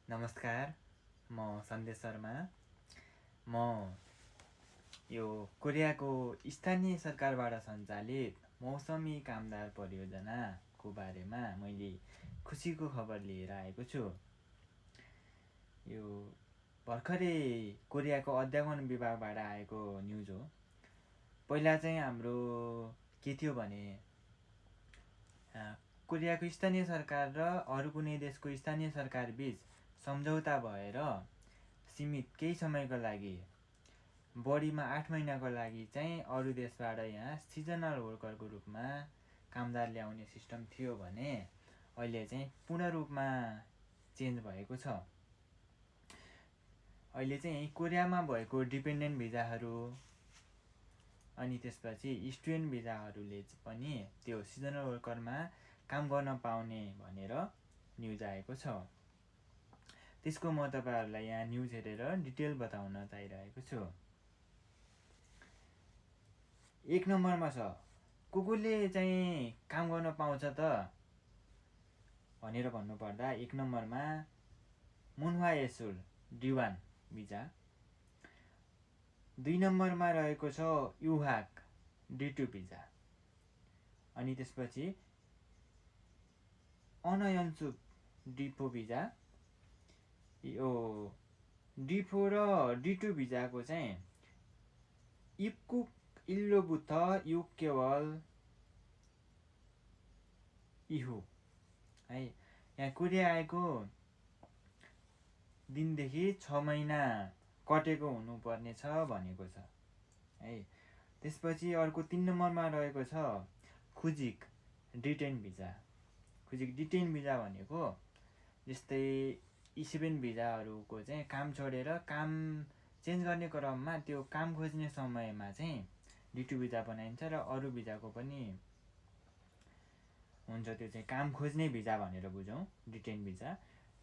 नमस्कार, म सन्देश शर्मा। म यो कोरियाको स्थानीय सरकारबाट सञ्चालित मौसमी कामदार परियोजनाको बारेमा मैले खुसीको खबर लिएर आएको छु। यो भर्खरै कोरियाको अध्यापन विभागबाट आएको न्युज हो। पहिला चाहिँ हाम्रो के थियो भने कोरियाको स्थानीय सरकार र अरू कुनै देशको स्थानीय सरकार बीच सम्झौता भएर सीमित केही समयको लागि बढीमा 8 महिनाको लागि चाहिँ अरू देशबाट यहाँ सिजनल वर्करको रूपमा कामदार ल्याउने सिस्टम थियो भने अहिले चाहिँ पूर्ण रूपमा चेन्ज भएको छ। अहिले चाहिँ कोरियामा भएको डिपेन्डेन्ट भिजाहरू अनि त्यसपछि स्टुडेन्ट भिजाहरूले पनि त्यो सिजनल वर्करमा काम गर्न पाउने भनेर न्युज आएको छ। त्यसको म तपाईहरुलाई यहाँ न्युज हेरेर डिटेल बताउन चाहिरहेको छु। 1 नम्बरमा छ कोले चाहिँ काम गर्न पाउँछ त भनेर भन्नुपर्दा 1 नम्बरमा मुनवा यसुल D1 भिजा, 2 नम्बरमा रहेको छ युहाक D2 भिजा, अनि त्यसपछि अनयन्सुक D4 भिजा। यो D4 र D2 भिजाको चाहिँ इपकुक इल्लोबुथ युक केवल इहु है। यहाँ कोरिया आएको दिनदेखि 6 महिना कटेको हुनुपर्ने छ भनेको छ है। त्यसपछि अर्को 3 नम्बरमा रहेको छ खुजिक D10 भिजा। खुजिक D10 भिजा भनेको जस्तै E7 भिजाहरूको चाहिँ काम छोडेर काम चेन्ज गर्ने क्रममा त्यो काम खोज्ने समयमा चाहिँ D2 भिजा बनाइन्छ र अरू भिजाको पनि हुन्छ। त्यो चाहिँ काम खोज्ने भिजा भनेर बुझौँ D10 भिजा।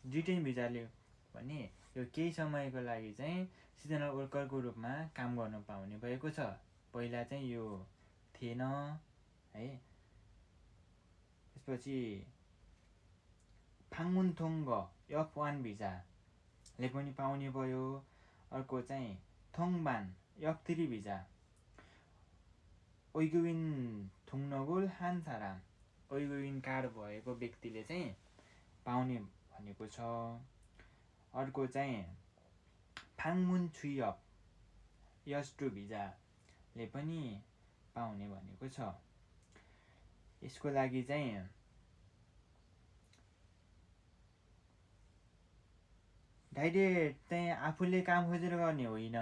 D10 भिजाले पनि यो केही समयको लागि चाहिँ सिजनल वर्करको रूपमा काम गर्न पाउने भएको छ। पहिला चाहिँ यो थिएन है। त्यसपछि फाङमुनथोङ्ग F1 भिजाले पनि पाउने भयो। अर्को चाहिँ थोङबान F3 भिजा, ओइगुइन थुङनगुल हानसाराम ओइगुइन कार्ड भएको व्यक्तिले चाहिँ पाउने भनेको छ। अर्को चाहिँ फाङमुन छुइअप S2 भिजाले पनि पाउने भनेको छ। यसको लागि चाहिँ डाइरेक्ट चाहिँ आफूले काम खोजेर गर्ने होइन,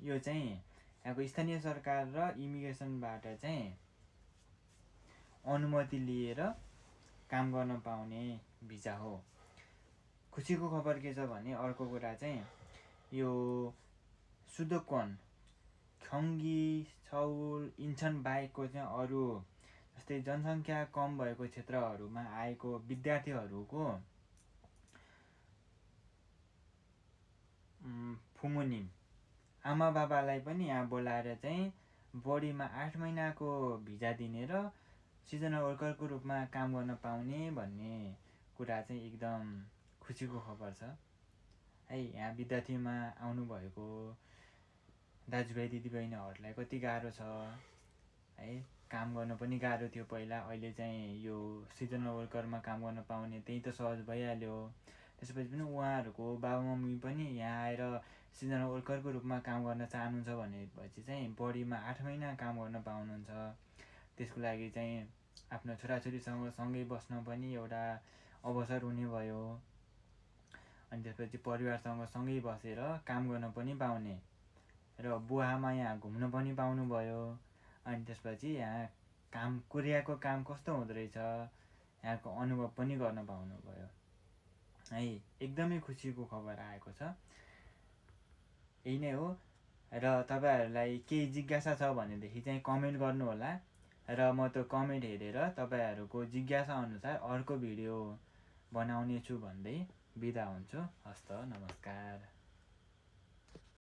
यो चाहिँ यहाँको स्थानीय सरकार र इमिग्रेसनबाट चाहिँ अनुमति लिएर काम गर्न पाउने भिजा हो। खुसीको खबर के छ भने अर्को कुरा चाहिँ यो सुदोक्वन खङ्गी छौल इन्चन बाहेकको चाहिँ अरू जस्तै जनसङ्ख्या कम भएको क्षेत्रहरूमा आएको विद्यार्थीहरूको फुमुनिम आमा बाबालाई पनि यहाँ बोलाएर चाहिँ बढीमा 8 महिनाको भिजा दिने र सिजनल वर्करको रूपमा काम गर्न पाउने भन्ने कुरा चाहिँ एकदम खुसीको खबर छ है। यहाँ विद्यार्थीमा आउनुभएको दाजुभाइ दिदीबहिनीहरूलाई कति गाह्रो छ है। काम गर्न पनि गाह्रो थियो पहिला, अहिले चाहिँ यो सिजनल वर्करमा काम गर्न पाउने त्यही त सहज भइहाल्यो। त्यसपछि पनि उहाँहरूको बाबा मम्मी पनि यहाँ आएर सिजनल वर्करको रूपमा काम गर्न चाहनुहुन्छ भनेपछि चाहिँ बढीमा 8 महिना काम गर्न पाउनुहुन्छ। त्यसको लागि चाहिँ आफ्नो छोराछोरीसँग सँगै बस्न पनि एउटा अवसर हुने भयो। अनि त्यसपछि परिवारसँग सँगै बसेर काम गर्न पनि पाउने र बुवाआमा यहाँ घुम्न पनि पाउनुभयो। अनि त्यसपछि यहाँ काम कोरियाको काम कस्तो हुँदो रहेछ यहाँको अनुभव पनि गर्न पाउनुभयो है। एकदमै खुसीको खबर आएको छ। यही नै हो र तपाईहरुलाई केही जिज्ञासा छ भनेदेखि चाहिँ कमेन्ट गर्नुहोला र म त्यो कमेन्ट हेरेर तपाईहरुको जिज्ञासा अनुसार अर्को भिडियो बनाउने छु भन्दै बिदा हुन्छु। हस्त नमस्कार।